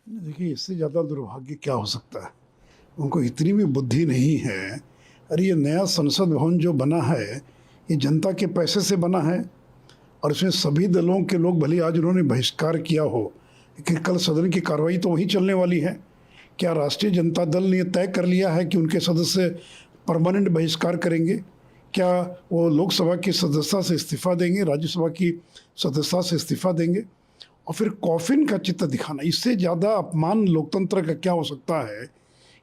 देखिए, इससे ज़्यादा दुर्भाग्य क्या हो सकता है। उनको इतनी भी बुद्धि नहीं है। अरे ये नया संसद भवन जो बना है, ये जनता के पैसे से बना है और इसमें सभी दलों के लोग, भले आज उन्होंने बहिष्कार किया हो, लेकिन कल सदन की कार्रवाई तो वहीं चलने वाली है। क्या राष्ट्रीय जनता दल ने तय कर लिया है कि उनके सदस्य परमानेंट बहिष्कार करेंगे? क्या वो लोकसभा की सदस्यता से इस्तीफा देंगे, राज्यसभा की सदस्यता से इस्तीफा देंगे? और फिर कॉफिन का चित्र दिखाना, इससे ज़्यादा अपमान लोकतंत्र का क्या हो सकता है?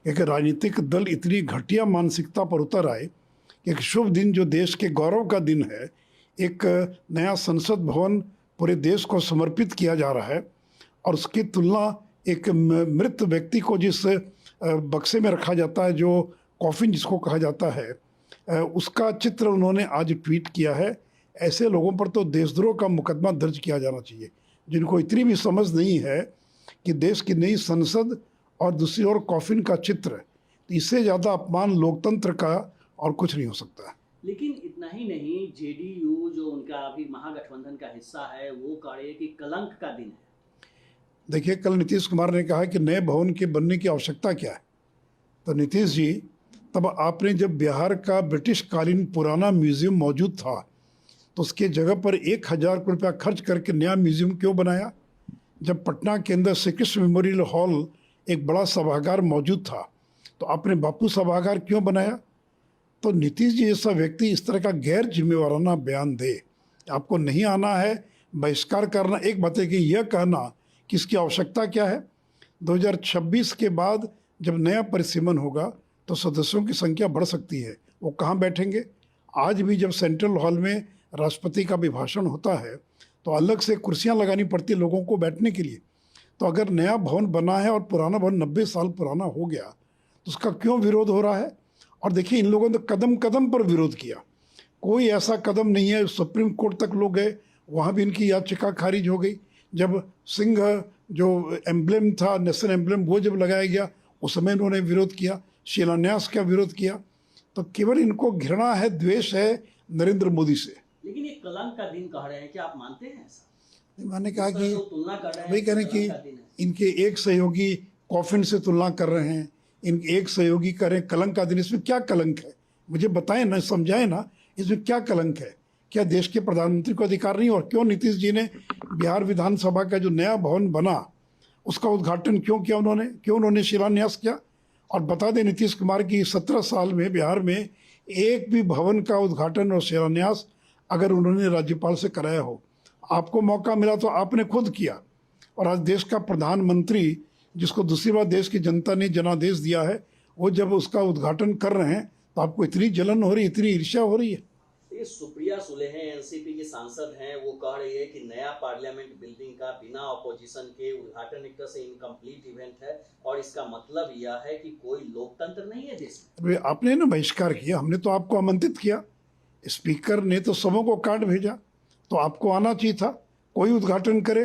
एक राजनीतिक दल इतनी घटिया मानसिकता पर उतर आए कि एक शुभ दिन जो देश के गौरव का दिन है, एक नया संसद भवन पूरे देश को समर्पित किया जा रहा है और उसकी तुलना एक मृत व्यक्ति को जिस बक्से में रखा जाता है, जो कॉफिन जिसको कहा जाता है, उसका चित्र उन्होंने आज ट्वीट किया है। ऐसे लोगों पर तो देशद्रोह का मुकदमा दर्ज किया जाना चाहिए, जिनको इतनी भी समझ नहीं है कि देश की नई संसद और दूसरी ओर कॉफिन का चित्र। तो इससे ज़्यादा अपमान लोकतंत्र का और कुछ नहीं हो सकता है। लेकिन इतना ही नहीं, जेडीयू जो उनका अभी महागठबंधन का हिस्सा है, वो कह रहे हैं कि कलंक का दिन है। देखिए, कल नीतीश कुमार ने कहा कि नए भवन के बनने की आवश्यकता क्या है। तो नीतीश जी, तब आपने जब बिहार का ब्रिटिश कालीन पुराना म्यूजियम मौजूद था, तो उसके जगह पर 1,000 करोड़ रुपया खर्च करके नया म्यूजियम क्यों बनाया? जब पटना के अंदर श्री कृष्ण मेमोरियल हॉल एक बड़ा सभागार मौजूद था, तो आपने बापू सभागार क्यों बनाया? तो नीतीश जी जैसा व्यक्ति इस तरह का गैर जिम्मेवाराना बयान दे, आपको नहीं आना है, बहिष्कार करना एक बात है, कि यह कहना कि इसकी आवश्यकता क्या है। 2026 के बाद जब नया परिसीमन होगा तो सदस्यों की संख्या बढ़ सकती है, वो कहाँ बैठेंगे? आज भी जब सेंट्रल हॉल में राष्ट्रपति का अभिभाषण होता है तो अलग से कुर्सियां लगानी पड़ती है लोगों को बैठने के लिए। तो अगर नया भवन बना है और पुराना भवन 90 साल पुराना हो गया, तो उसका क्यों विरोध हो रहा है? और देखिए, इन लोगों ने कदम कदम पर विरोध किया, कोई ऐसा कदम नहीं है, सुप्रीम कोर्ट तक लोग गए, वहाँ भी इनकी याचिका खारिज हो गई। जब सिंह जो एम्ब्लेम था, नेशनल एम्ब्लेम, वो जब लगाया गया, उस समय इन्होंने विरोध किया, शिलान्यास का विरोध किया। तो केवल इनको घृणा है, द्वेष है नरेंद्र मोदी से। लेकिन ये कलंक का दिन कह रहे हैं, क्या आप मानते हैं ऐसा? मैंने कहा कि तुलना कर रहे हैं, वही कह रहे हैं कि इनके एक सहयोगी कॉफिन से तुलना कर रहे हैं, इनके एक सहयोगी कह रहे हैं कलंक का दिन। इसमें क्या कलंक है? मुझे बताएं ना, समझाएं ना, इसमें क्या कलंक है? क्या देश के प्रधानमंत्री को अधिकार नहीं? और क्यों नीतीश जी ने बिहार विधानसभा का जो नया भवन बना, उसका उद्घाटन क्यों किया उन्होंने? क्यों उन्होंने शिलान्यास किया? और बता दें नीतीश कुमार की 17 साल में बिहार में एक भी भवन का उद्घाटन और शिलान्यास अगर उन्होंने राज्यपाल से कराया हो, आपको मौका मिला तो आपने खुद किया। और आज देश का प्रधानमंत्री, जिसको दूसरी बार देश की जनता ने जनादेश दिया है, वो जब उसका उद्घाटन कर रहे हैं तो आपको इतनी जलन हो रही, इतनी ईर्ष्या हो रही है। ये सुप्रिया सुले हैं, एनसीपी की सांसद हैं, वो कह रही है कि नया पार्लियामेंट बिल्डिंग का बिना ऑपोजिशन के उद्घाटन एक तरह से इनकम्प्लीट इवेंट है और इसका मतलब यह है कि कोई लोकतंत्र नहीं है देश में। आपने ना बहिष्कार किया, हमने तो आपको आमंत्रित किया, स्पीकर ने तो सबों को कार्ड भेजा, तो आपको आना चाहिए था, कोई उद्घाटन करे।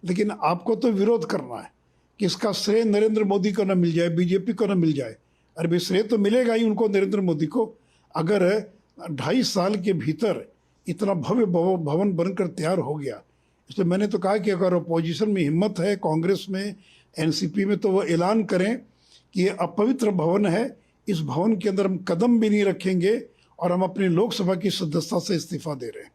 लेकिन आपको तो विरोध करना है कि इसका श्रेय नरेंद्र मोदी को न मिल जाए, बीजेपी को न मिल जाए। अरे भाई, श्रेय तो मिलेगा ही उनको, नरेंद्र मोदी को। अगर 2.5 साल के भीतर इतना भव्य भवन बनकर तैयार हो गया, इसलिए मैंने तो कहा कि अगर अपोजिशन में हिम्मत है, कांग्रेस में, एनसीपी में, तो वो ऐलान करें कि ये अपवित्र भवन है, इस भवन के अंदर हम कदम भी नहीं रखेंगे और हम अपनी लोकसभा की सदस्यता से इस्तीफा दे रहे हैं।